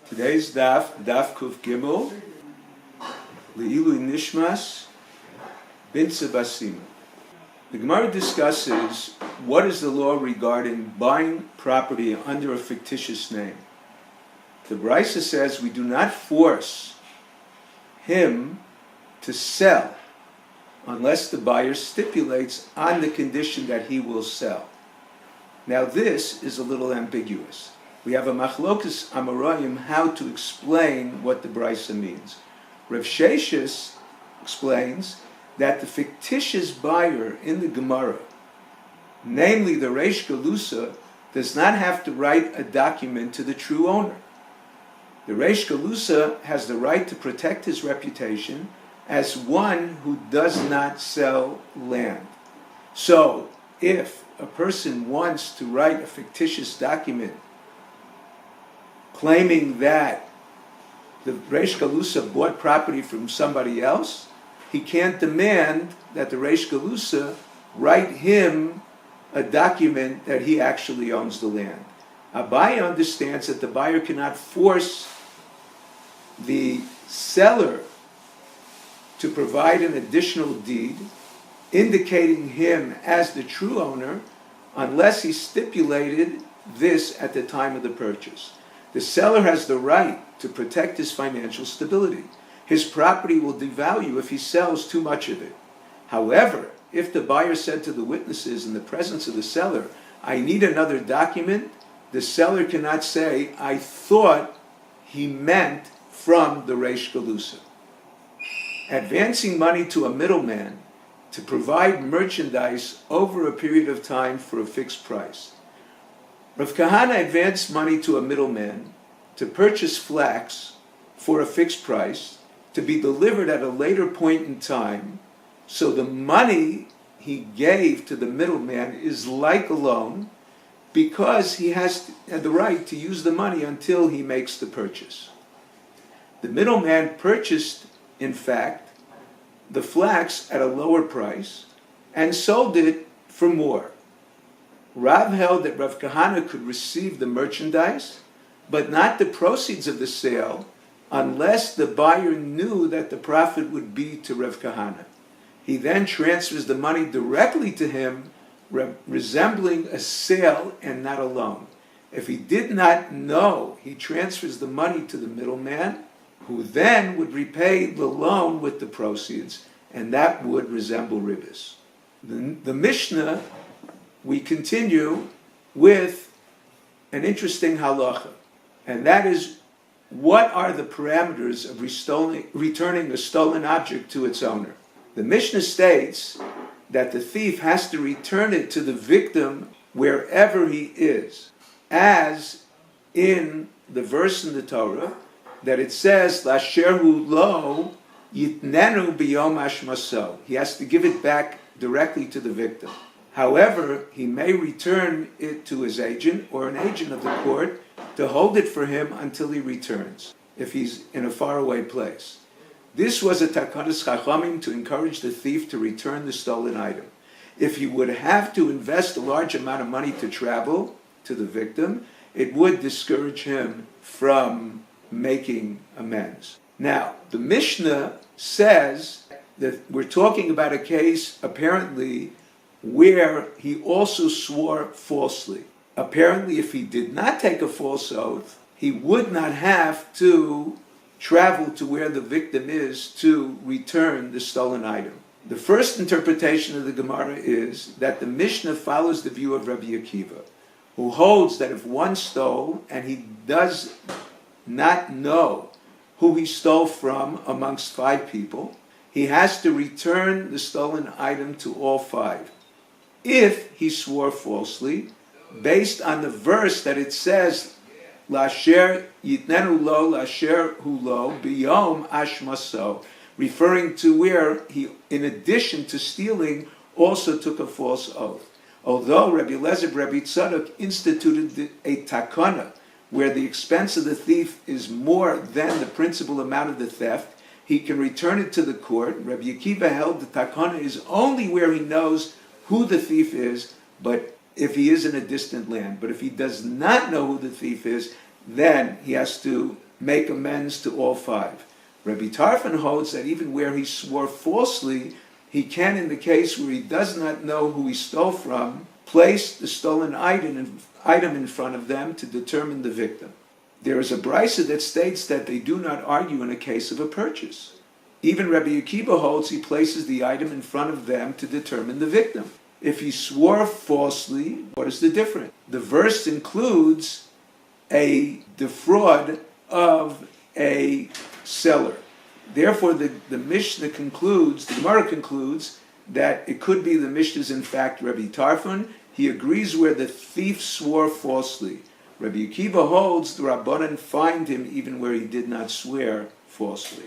Today's Daf Kuf Gimel, Le'ilu Nishmas, Binsa Basima. The Gemara discusses what is the law regarding buying property under a fictitious name. The Brisa says we do not force him to sell unless the buyer stipulates on the condition that he will sell. Now this is a little ambiguous. We have a machlokas amoraim how to explain what the Brisa means. Rav Sheshis explains that the fictitious buyer in the Gemara, namely the Reish Galusa, does not have to write a document to the true owner. The Reish Galusa has the right to protect his reputation as one who does not sell land. So, if a person wants to write a fictitious document claiming that the Reish Galusa bought property from somebody else, he can't demand that the Reish Galusa write him a document that he actually owns the land. Abaye understands that the buyer cannot force the seller to provide an additional deed indicating him as the true owner unless he stipulated this at the time of the purchase. The seller has the right to protect his financial stability. His property will devalue if he sells too much of it. However, if the buyer said to the witnesses in the presence of the seller, "I need another document," the seller cannot say, "I thought he meant from the Reish Galusa." Advancing money to a middleman to provide merchandise over a period of time for a fixed price. Rav Kahana advanced money to a middleman to purchase flax for a fixed price to be delivered at a later point in time, so the money he gave to the middleman is like a loan because he has the right to use the money until he makes the purchase. The middleman purchased, in fact, the flax at a lower price and sold it for more. Rav held that Rav Kahana could receive the merchandise, but not the proceeds of the sale, unless the buyer knew that the profit would be to Rav Kahana. He then transfers the money directly to him, resembling a sale and not a loan. If he did not know, he transfers the money to the middleman, who then would repay the loan with the proceeds, and that would resemble RABBIS. The Mishnah, we continue with an interesting halacha, and that is, what are the parameters of returning a stolen object to its owner? The Mishnah states that the thief has to return it to the victim wherever he is, as in the verse in the Torah, that it says, "Lasherhu lo yitnenu biyom hashmaso." He has to give it back directly to the victim. However, he may return it to his agent or an agent of the court to hold it for him until he returns, if he's in a faraway place. This was a takanas chachamim to encourage the thief to return the stolen item. If he would have to invest a large amount of money to travel to the victim, it would discourage him from making amends. Now, the Mishnah says that we're talking about a case, apparently, where he also swore falsely. Apparently, if he did not take a false oath, he would not have to travel to where the victim is to return the stolen item. The first interpretation of the Gemara is that the Mishnah follows the view of Rabbi Akiva, who holds that if one stole and he does not know who he stole from amongst 5 people, he has to return the stolen item to all 5. If he swore falsely, based on the verse that it says, "Lasher yitnenu lo, lasher hu lo, biyom ashmaso," referring to where he, in addition to stealing, also took a false oath. Although Rabbi Eliezer Rabbi Tzadok instituted a takana, where the expense of the thief is more than the principal amount of the theft, he can return it to the court. Rabbi Akiva held the takana is only where he knows who the thief is, but if he is in a distant land. But if he does not know who the thief is, then he has to make amends to all five. Rabbi Tarfon holds that even where he swore falsely, he can, in the case where he does not know who he stole from, place the stolen item in front of them to determine the victim. There is a brisa that states that they do not argue in a case of a purchase. Even Rabbi Akiva holds he places the item in front of them to determine the victim. If he swore falsely, what is the difference? The verse includes a defraud of a seller. Therefore, the Mishnah concludes, the Gemara concludes, that it could be the Mishnah is in fact Rabbi Tarfon. He agrees where the thief swore falsely. Rabbi Akiva holds the Rabbanan find him even where he did not swear falsely.